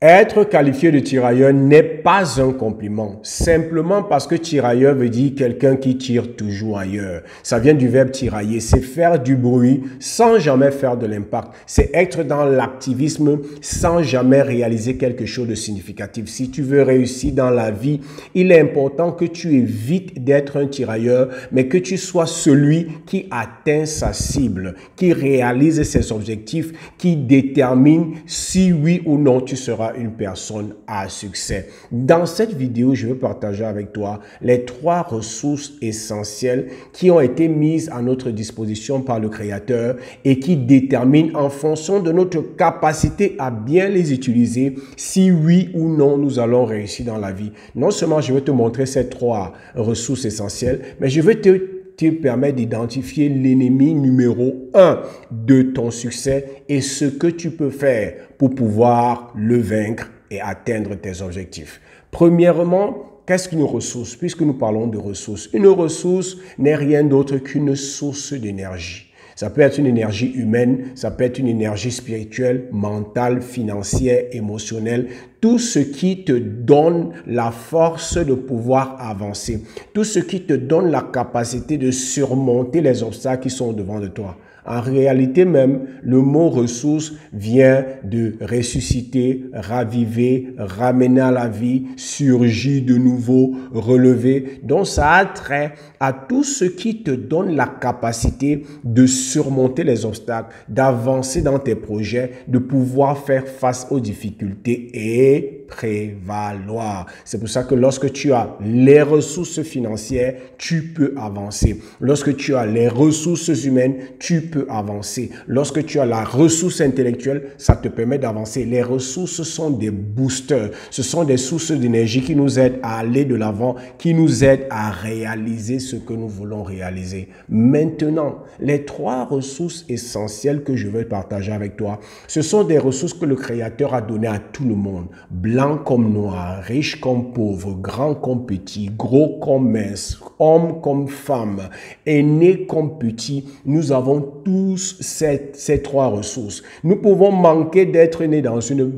Être qualifié de tirailleur n'est pas un compliment, simplement parce que tirailleur veut dire quelqu'un qui tire toujours ailleurs. Ça vient du verbe tirailler, c'est faire du bruit sans jamais faire de l'impact. C'est être dans l'activisme sans jamais réaliser quelque chose de significatif. Si tu veux réussir dans la vie, il est important que tu évites d'être un tirailleur, mais que tu sois celui qui atteint sa cible, qui réalise ses objectifs, qui détermine si oui ou non tu seras une personne à succès. Dans cette vidéo, je vais partager avec toi les 3 ressources essentielles qui ont été mises à notre disposition par le Créateur et qui déterminent en fonction de notre capacité à bien les utiliser si oui ou non nous allons réussir dans la vie. Non seulement je vais te montrer ces 3 ressources essentielles, mais je vais te permet d'identifier l'ennemi numéro 1 de ton succès et ce que tu peux faire pour pouvoir le vaincre et atteindre tes objectifs. Premièrement, qu'est-ce qu'une ressource? Puisque nous parlons de ressources. Une ressource n'est rien d'autre qu'une source d'énergie. Ça peut être une énergie humaine, ça peut être une énergie spirituelle, mentale, financière, émotionnelle. Tout ce qui te donne la force de pouvoir avancer. Tout ce qui te donne la capacité de surmonter les obstacles qui sont devant de toi. En réalité même, le mot ressource vient de ressusciter, raviver, ramener à la vie, surgir de nouveau, relever. Donc ça a trait à tout ce qui te donne la capacité de surmonter les obstacles, d'avancer dans tes projets, de pouvoir faire face aux difficultés et prévaloir. C'est pour ça que lorsque tu as les ressources financières, tu peux avancer. Lorsque tu as les ressources humaines, tu peux avancer. Lorsque tu as la ressource intellectuelle, ça te permet d'avancer. Les ressources sont des boosters. Ce sont des sources d'énergie qui nous aident à aller de l'avant, qui nous aident à réaliser ce que nous voulons réaliser. Maintenant, les 3 ressources essentielles que je vais partager avec toi, ce sont des ressources que le Créateur a données à tout le monde. Blanc comme noir, riche comme pauvre, grand comme petit, gros comme mince, homme comme femme, aîné comme petit. Nous avons tous ces 3 ressources. Nous pouvons manquer d'être nés dans une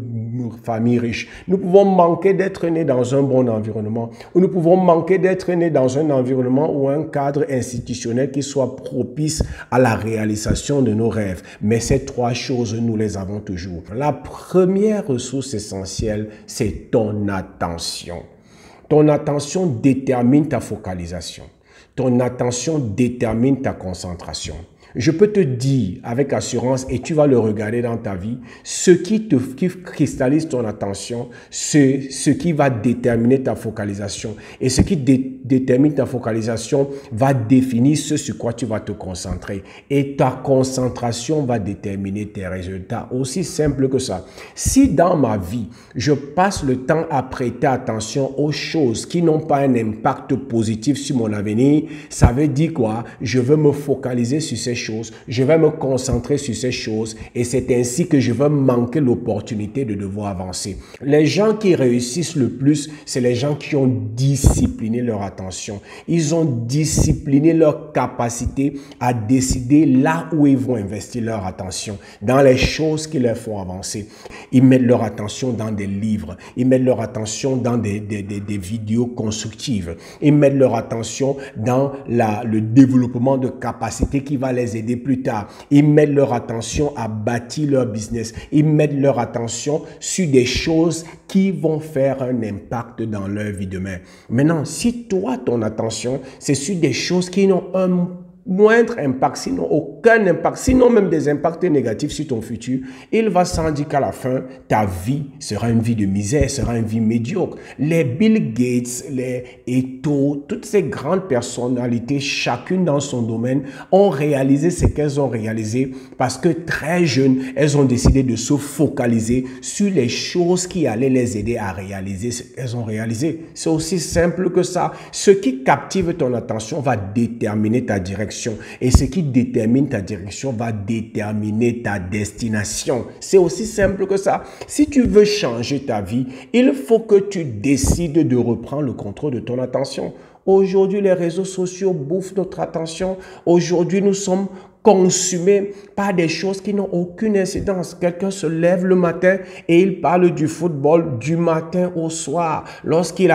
famille riche. Nous pouvons manquer d'être nés dans un bon environnement. Ou nous pouvons manquer d'être nés dans un environnement ou un cadre institutionnel qui soit propice à la réalisation de nos rêves. Mais ces 3 choses, nous les avons toujours. La première ressource essentielle, c'est ton attention. Ton attention détermine ta focalisation. Ton attention détermine ta concentration. Je peux te dire avec assurance, et tu vas le regarder dans ta vie, ce qui cristallise ton attention, c'est ce qui va déterminer ta focalisation. Et ce qui détermine ta focalisation va définir ce sur quoi tu vas te concentrer. Et ta concentration va déterminer tes résultats. Aussi simple que ça. Si dans ma vie, je passe le temps à prêter attention aux choses qui n'ont pas un impact positif sur mon avenir, ça veut dire quoi? Je veux me focaliser sur ces choses, je vais me concentrer sur ces choses et c'est ainsi que je vais manquer l'opportunité de devoir avancer. Les gens qui réussissent le plus, c'est les gens qui ont discipliné leur attention. Ils ont discipliné leur capacité à décider là où ils vont investir leur attention, dans les choses qui leur font avancer. Ils mettent leur attention dans des livres, ils mettent leur attention dans des vidéos constructives, ils mettent leur attention dans le développement de capacités qui va les aider plus tard. Ils mettent leur attention à bâtir leur business. Ils mettent leur attention sur des choses qui vont faire un impact dans leur vie demain. Maintenant, si toi, ton attention, c'est sur des choses qui n'ont un moindre impact, sinon aucun impact, sinon même des impacts négatifs sur ton futur, il va sans dire qu'à la fin, ta vie sera une vie de misère, sera une vie médiocre. Les Bill Gates, les Eto'o, toutes ces grandes personnalités, chacune dans son domaine, ont réalisé ce qu'elles ont réalisé parce que très jeunes, elles ont décidé de se focaliser sur les choses qui allaient les aider à réaliser ce qu'elles ont réalisé. C'est aussi simple que ça. Ce qui captive ton attention va déterminer ta direction. Et ce qui détermine ta direction va déterminer ta destination. C'est aussi simple que ça. Si tu veux changer ta vie, il faut que tu décides de reprendre le contrôle de ton attention. Aujourd'hui, les réseaux sociaux bouffent notre attention. Aujourd'hui, nous sommes consumé par des choses qui n'ont aucune incidence. Quelqu'un se lève le matin et il parle du football du matin au soir. Lorsqu'il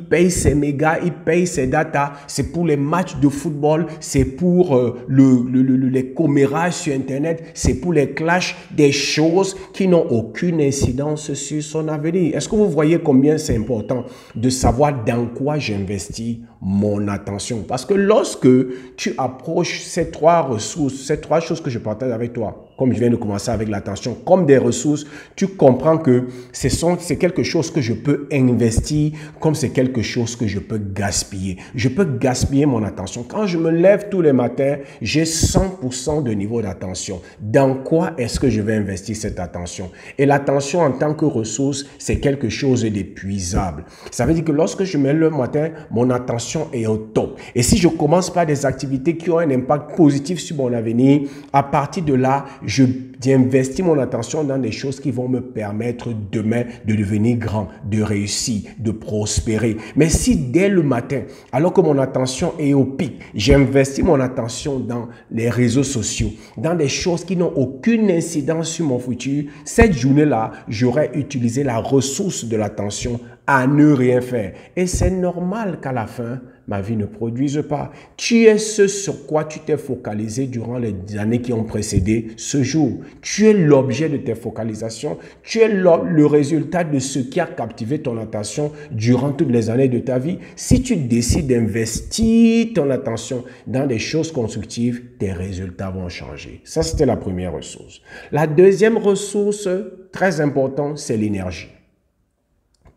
paye ses mégas, il paye ses datas, c'est pour les matchs de football, c'est pour les commérages sur Internet, c'est pour les clashs, des choses qui n'ont aucune incidence sur son avenir. Est-ce que vous voyez combien c'est important de savoir dans quoi j'investis mon attention? Parce que lorsque tu approches ces trois ressources, ces trois choses que je partage avec toi, comme je viens de commencer avec l'attention, comme des ressources, tu comprends que c'est quelque chose que je peux investir, comme c'est quelque chose que je peux gaspiller. Je peux gaspiller mon attention. Quand je me lève tous les matins, j'ai 100% de niveau d'attention. Dans quoi est-ce que je vais investir cette attention? Et l'attention en tant que ressource, c'est quelque chose d'épuisable. Ça veut dire que lorsque je me lève le matin, mon attention est au top. Et si je commence par des activités qui ont un impact positif sur mon avenir, à partir de là, j'investis mon attention dans des choses qui vont me permettre demain de devenir grand, de réussir, de prospérer. Mais si dès le matin, alors que mon attention est au pic, j'investis mon attention dans les réseaux sociaux, dans des choses qui n'ont aucune incidence sur mon futur, cette journée-là, j'aurais utilisé la ressource de l'attention à ne rien faire. Et c'est normal qu'à la fin, ma vie ne produise pas. Tu es ce sur quoi tu t'es focalisé durant les années qui ont précédé ce jour. Tu es l'objet de tes focalisations. Tu es le résultat de ce qui a captivé ton attention durant toutes les années de ta vie. Si tu décides d'investir ton attention dans des choses constructives, tes résultats vont changer. Ça, c'était la première ressource. La deuxième ressource, très importante, c'est l'énergie.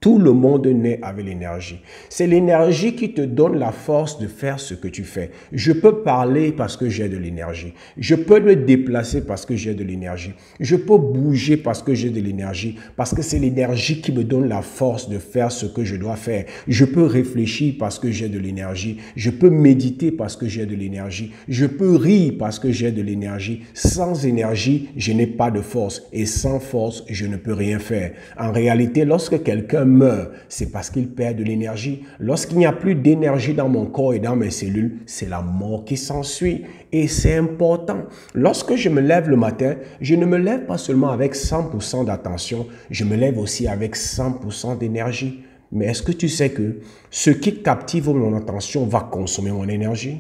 Tout le monde naît avec l'énergie. C'est l'énergie qui te donne la force de faire ce que tu fais. Je peux parler parce que j'ai de l'énergie. Je peux me déplacer parce que j'ai de l'énergie. Je peux bouger parce que j'ai de l'énergie. Parce que c'est l'énergie qui me donne la force de faire ce que je dois faire. Je peux réfléchir parce que j'ai de l'énergie. Je peux méditer parce que j'ai de l'énergie. Je peux rire parce que j'ai de l'énergie. Sans énergie, je n'ai pas de force. Et sans force, je ne peux rien faire. En réalité, lorsque quelqu'un meurt, c'est parce qu'il perd de l'énergie. Lorsqu'il n'y a plus d'énergie dans mon corps et dans mes cellules, c'est la mort qui s'ensuit. Et c'est important. Lorsque je me lève le matin, je ne me lève pas seulement avec 100% d'attention, je me lève aussi avec 100% d'énergie. Mais est-ce que tu sais que ce qui captive mon attention va consommer mon énergie?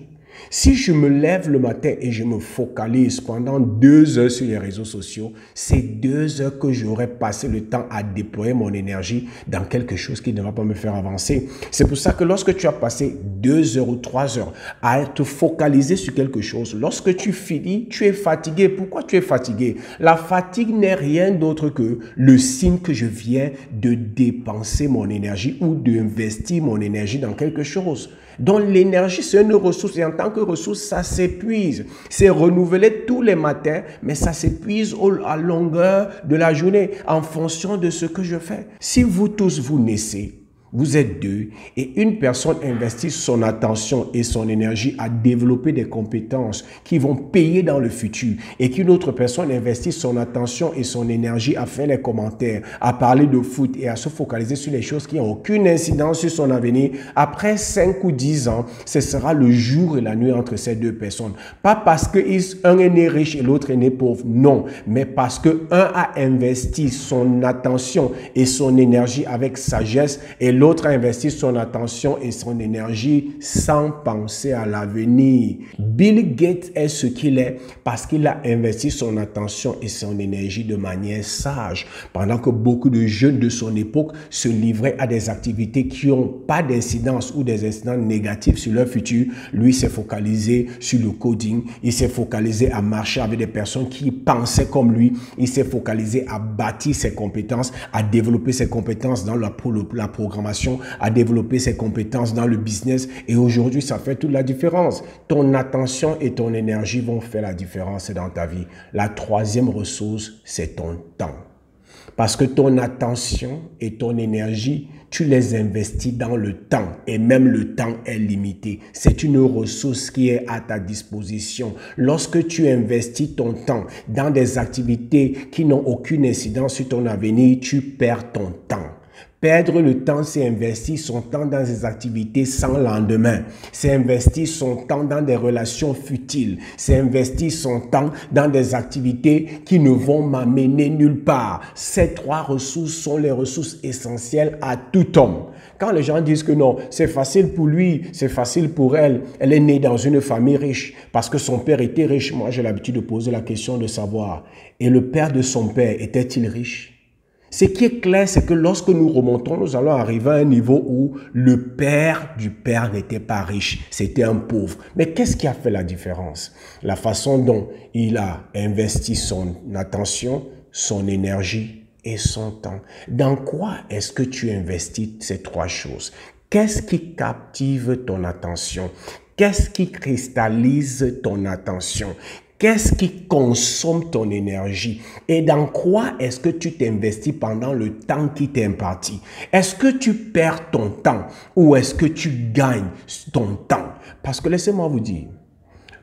Si je me lève le matin et je me focalise pendant 2 heures sur les réseaux sociaux, c'est 2 heures que j'aurais passé le temps à déployer mon énergie dans quelque chose qui ne va pas me faire avancer. C'est pour ça que lorsque tu as passé 2 heures ou 3 heures à te focaliser sur quelque chose, lorsque tu finis, tu es fatigué. Pourquoi tu es fatigué? La fatigue n'est rien d'autre que le signe que je viens de dépenser mon énergie ou d'investir mon énergie dans quelque chose. Donc l'énergie, c'est une ressource et en tant que ressource, ça s'épuise. C'est renouvelé tous les matins, mais ça s'épuise à longueur de la journée en fonction de ce que je fais. Si vous tous, vous naissez, vous êtes 2 et une personne investit son attention et son énergie à développer des compétences qui vont payer dans le futur et qu'une autre personne investit son attention et son énergie à faire les commentaires, à parler de foot et à se focaliser sur les choses qui n'ont aucune incidence sur son avenir, après 5 ou 10 ans, ce sera le jour et la nuit entre ces 2 personnes. Pas parce qu'un est né riche et l'autre est né pauvre, non, mais parce qu'un a investi son attention et son énergie avec sagesse et l'autre a investi son attention et son énergie sans penser à l'avenir. Bill Gates est ce qu'il est parce qu'il a investi son attention et son énergie de manière sage. Pendant que beaucoup de jeunes de son époque se livraient à des activités qui n'ont pas d'incidence ou des incidences négatives sur leur futur, lui s'est focalisé sur le coding, il s'est focalisé à marcher avec des personnes qui pensaient comme lui, il s'est focalisé à bâtir ses compétences, à développer ses compétences dans la programmation, à développer ses compétences dans le business et aujourd'hui, ça fait toute la différence. Ton attention et ton énergie vont faire la différence dans ta vie. La troisième ressource, c'est ton temps. Parce que ton attention et ton énergie, tu les investis dans le temps et même le temps est limité. C'est une ressource qui est à ta disposition. Lorsque tu investis ton temps dans des activités qui n'ont aucune incidence sur ton avenir, tu perds ton temps. Perdre le temps, c'est investir son temps dans des activités sans lendemain. C'est investir son temps dans des relations futiles. C'est investir son temps dans des activités qui ne vont m'amener nulle part. Ces trois ressources sont les ressources essentielles à tout homme. Quand les gens disent que non, c'est facile pour lui, c'est facile pour elle, elle est née dans une famille riche parce que son père était riche. Moi, j'ai l'habitude de poser la question de savoir, et le père de son père était-il riche? Ce qui est clair, c'est que lorsque nous remontons, nous allons arriver à un niveau où le père du père n'était pas riche, c'était un pauvre. Mais qu'est-ce qui a fait la différence? La façon dont il a investi son attention, son énergie et son temps. Dans quoi est-ce que tu investis ces trois choses? Qu'est-ce qui captive ton attention? Qu'est-ce qui cristallise ton attention? Qu'est-ce qui consomme ton énergie? Et dans quoi est-ce que tu t'investis pendant le temps qui t'est imparti? Est-ce que tu perds ton temps ou est-ce que tu gagnes ton temps? Parce que laissez-moi vous dire,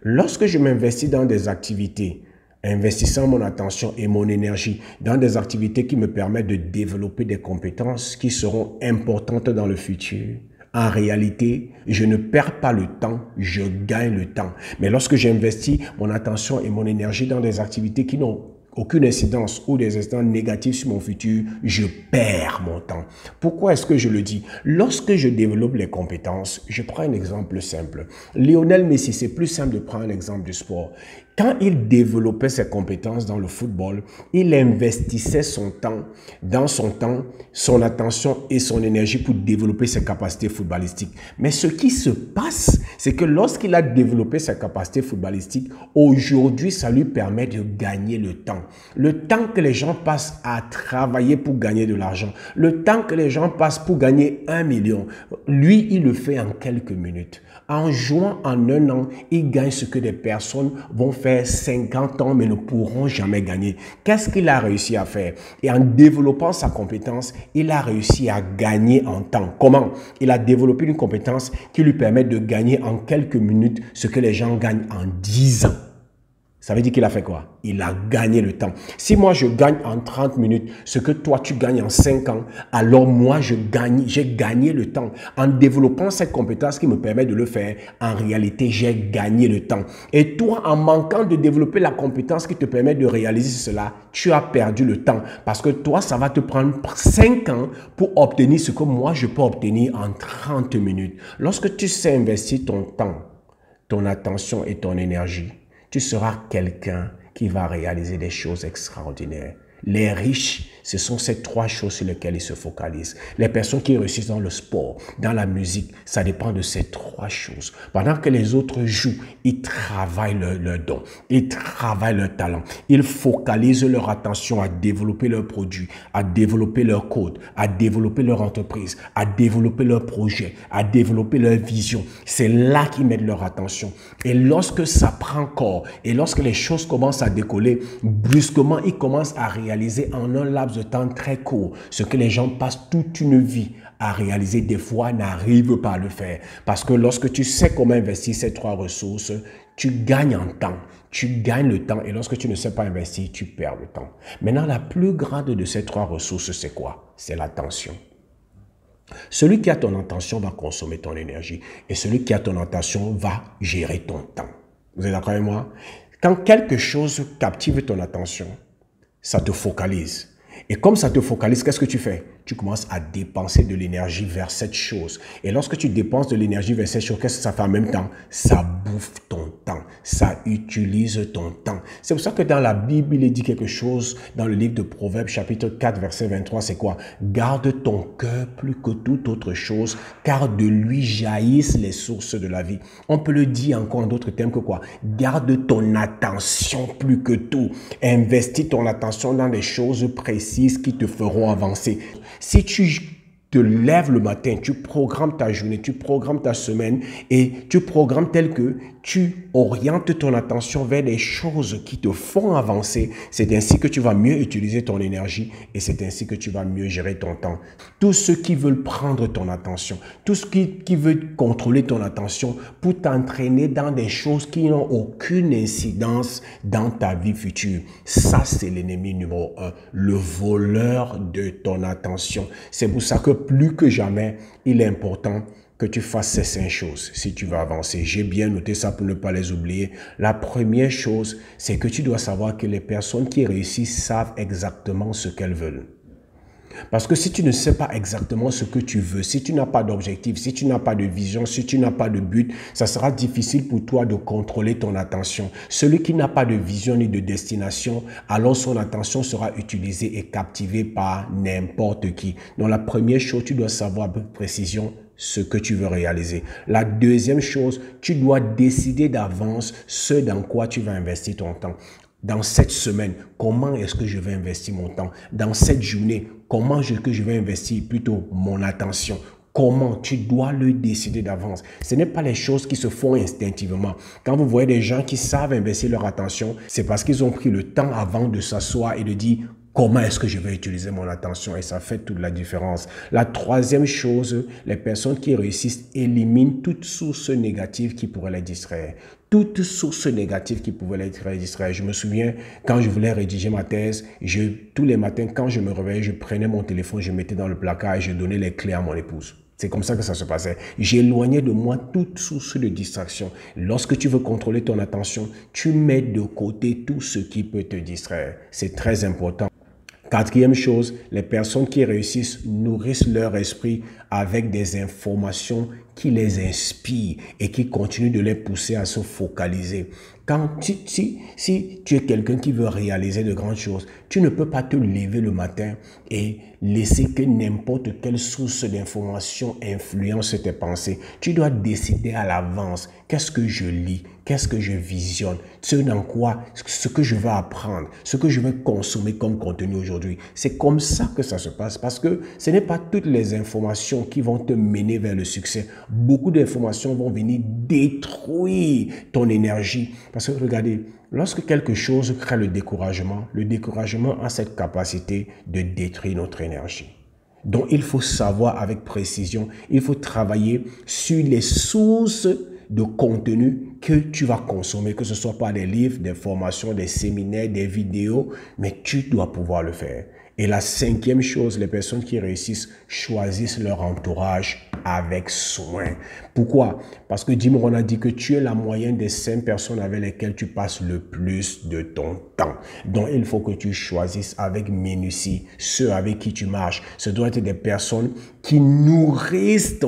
lorsque je m'investis dans des activités, investissant mon attention et mon énergie dans des activités qui me permettent de développer des compétences qui seront importantes dans le futur, en réalité, je ne perds pas le temps, je gagne le temps. Mais lorsque j'investis mon attention et mon énergie dans des activités qui n'ont aucune incidence ou des incidences négatives sur mon futur, je perds mon temps. Pourquoi est-ce que je le dis? Lorsque je développe les compétences, je prends un exemple simple. Lionel Messi, c'est plus simple de prendre un exemple du sport. Quand il développait ses compétences dans le football, il investissait son temps, son attention et son énergie pour développer ses capacités footballistiques. Mais ce qui se passe, c'est que lorsqu'il a développé ses capacités footballistiques, aujourd'hui, ça lui permet de gagner le temps. Le temps que les gens passent à travailler pour gagner de l'argent, le temps que les gens passent pour gagner 1 million, lui, il le fait en quelques minutes. En jouant en 1 an, il gagne ce que des personnes vont faire 50 ans mais ne pourront jamais gagner. Qu'est-ce qu'il a réussi à faire? Et en développant sa compétence, il a réussi à gagner en temps. Comment? Il a développé une compétence qui lui permet de gagner en quelques minutes ce que les gens gagnent en 10 ans. Ça veut dire qu'il a fait quoi? Il a gagné le temps. Si moi je gagne en 30 minutes ce que toi tu gagnes en 5 ans, alors moi j'ai gagné le temps. En développant cette compétence qui me permet de le faire, en réalité j'ai gagné le temps. Et toi, en manquant de développer la compétence qui te permet de réaliser cela, tu as perdu le temps. Parce que toi, ça va te prendre 5 ans pour obtenir ce que moi je peux obtenir en 30 minutes. Lorsque tu sais investir ton temps, ton attention et ton énergie, tu seras quelqu'un qui va réaliser des choses extraordinaires. Les riches, ce sont ces trois choses sur lesquelles ils se focalisent. Les personnes qui réussissent dans le sport, dans la musique, ça dépend de ces trois choses. Pendant que les autres jouent, ils travaillent leur don, ils travaillent leur talent, ils focalisent leur attention à développer leurs produits, à développer leur code, à développer leur entreprise, à développer leur projet, à développer leur vision. C'est là qu'ils mettent leur attention. Et lorsque ça prend corps, et lorsque les choses commencent à décoller, brusquement, ils commencent à réaliser en un laps de temps très court ce que les gens passent toute une vie à réaliser, des fois n'arrivent pas à le faire. Parce que lorsque tu sais comment investir ces trois ressources, tu gagnes en temps, tu gagnes le temps, et lorsque tu ne sais pas investir, tu perds le temps. Maintenant, la plus grande de ces trois ressources, c'est quoi? C'est l'attention. Celui qui a ton attention va consommer ton énergie, et celui qui a ton attention va gérer ton temps. Vous êtes d'accord avec moi? Quand quelque chose captive ton attention, ça te focalise. Et comme ça te focalise, qu'est-ce que tu fais? Tu commences à dépenser de l'énergie vers cette chose. Et lorsque tu dépenses de l'énergie vers cette chose, qu'est-ce que ça fait en même temps? Ça bouffe ton temps. Ça utilise ton temps. C'est pour ça que dans la Bible, il est dit quelque chose dans le livre de Proverbes, chapitre 4, verset 23, c'est quoi? Garde ton cœur plus que toute autre chose, car de lui jaillissent les sources de la vie. On peut le dire encore en d'autres termes que quoi? Garde ton attention plus que tout. Investis ton attention dans des choses précises qui te feront avancer. Si tu te lèves le matin, tu programmes ta journée, tu programmes ta semaine et tu programmes tel que tu orientes ton attention vers des choses qui te font avancer. C'est ainsi que tu vas mieux utiliser ton énergie et c'est ainsi que tu vas mieux gérer ton temps. Tous ceux qui veulent prendre ton attention, tous ceux qui veulent contrôler ton attention pour t'entraîner dans des choses qui n'ont aucune incidence dans ta vie future. Ça, c'est l'ennemi numéro 1, le voleur de ton attention. C'est pour ça que plus que jamais, il est important que tu fasses ces 5 choses si tu veux avancer. J'ai bien noté ça pour ne pas les oublier. La première chose, c'est que tu dois savoir que les personnes qui réussissent savent exactement ce qu'elles veulent. Parce que si tu ne sais pas exactement ce que tu veux, si tu n'as pas d'objectif, si tu n'as pas de vision, si tu n'as pas de but, ça sera difficile pour toi de contrôler ton attention. Celui qui n'a pas de vision ni de destination, alors son attention sera utilisée et captivée par n'importe qui. Donc la première chose, tu dois savoir avec précision ce que tu veux réaliser. La deuxième chose, tu dois décider d'avance ce dans quoi tu vas investir ton temps. Dans cette semaine, comment est-ce que je vais investir mon temps? Dans cette journée, comment est-ce que je vais investir plutôt mon attention? Comment? Tu dois le décider d'avance. Ce n'est pas les choses qui se font instinctivement. Quand vous voyez des gens qui savent investir leur attention, c'est parce qu'ils ont pris le temps avant de s'asseoir et de dire comment est-ce que je vais utiliser mon attention et ça fait toute la différence. La troisième chose, les personnes qui réussissent éliminent toute source négative qui pourrait les distraire. Toute source négative qui pouvait les distraire. Je me souviens, quand je voulais rédiger ma thèse, tous les matins, quand je me réveillais, je prenais mon téléphone, je mettais dans le placard et je donnais les clés à mon épouse. C'est comme ça que ça se passait. J'éloignais de moi toute source de distraction. Lorsque tu veux contrôler ton attention, tu mets de côté tout ce qui peut te distraire. C'est très important. Quatrième chose, les personnes qui réussissent nourrissent leur esprit avec des informations qui les inspirent et qui continuent de les pousser à se focaliser. Si tu es quelqu'un qui veut réaliser de grandes choses, tu ne peux pas te lever le matin et laisser que n'importe quelle source d'information influence tes pensées. Tu dois décider à l'avance qu'est-ce que je lis, qu'est-ce que je visionne, ce que je vais apprendre, ce que je vais consommer comme contenu aujourd'hui. C'est comme ça que ça se passe parce que ce n'est pas toutes les informations qui vont te mener vers le succès. Beaucoup d'informations vont venir détruire ton énergie. Parce que regardez, lorsque quelque chose crée le découragement a cette capacité de détruire notre énergie. Donc, il faut savoir avec précision, il faut travailler sur les sources de contenu que tu vas consommer, que ce soit par des livres, des formations, des séminaires, des vidéos, mais tu dois pouvoir le faire. Et la cinquième chose, les personnes qui réussissent choisissent leur entourage avec soin. Pourquoi? Parce que Jim Rohn a dit que tu es la moyenne des 5 personnes avec lesquelles tu passes le plus de ton temps. Donc, il faut que tu choisisses avec minutie ceux avec qui tu marches. Ce doit être des personnes qui nourrissent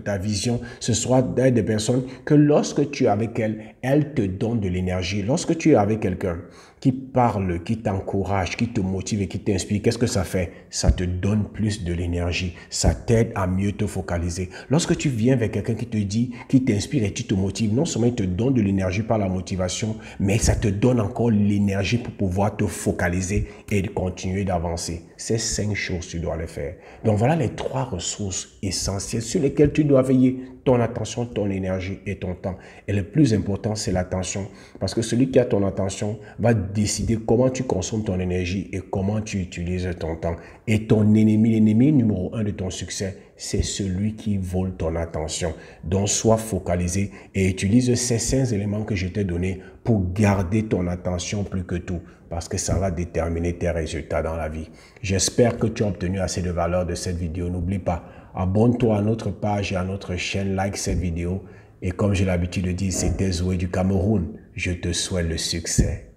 ta vision. Ce soit des personnes que lorsque tu es avec elles, elles te donnent de l'énergie. Lorsque tu es avec quelqu'un qui parle, qui t'encourage, qui te motive et qui t'inspire, qu'est-ce que ça fait? Ça te donne plus de l'énergie. Ça t'aide à mieux te focaliser. Lorsque tu viens avec quelqu'un qui te dit, qui t'inspire et qui te motive, non seulement il te donne de l'énergie par la motivation, mais ça te donne encore l'énergie pour pouvoir te focaliser et continuer d'avancer. Ces 5 choses, tu dois les faire. Donc voilà les 3 ressources essentielles sur lesquelles tu dois veiller. Ton attention, ton énergie et ton temps. Et le plus important, c'est l'attention. Parce que celui qui a ton attention va décider comment tu consommes ton énergie et comment tu utilises ton temps. Et ton ennemi, l'ennemi numéro 1 de ton succès, c'est celui qui vole ton attention. Donc, sois focalisé et utilise ces 5 éléments que je t'ai donnés pour garder ton attention plus que tout. Parce que ça va déterminer tes résultats dans la vie. J'espère que tu as obtenu assez de valeur de cette vidéo. N'oublie pas, abonne-toi à notre page et à notre chaîne, like cette vidéo. Et comme j'ai l'habitude de dire, c'était Zoé du Cameroun. Je te souhaite le succès.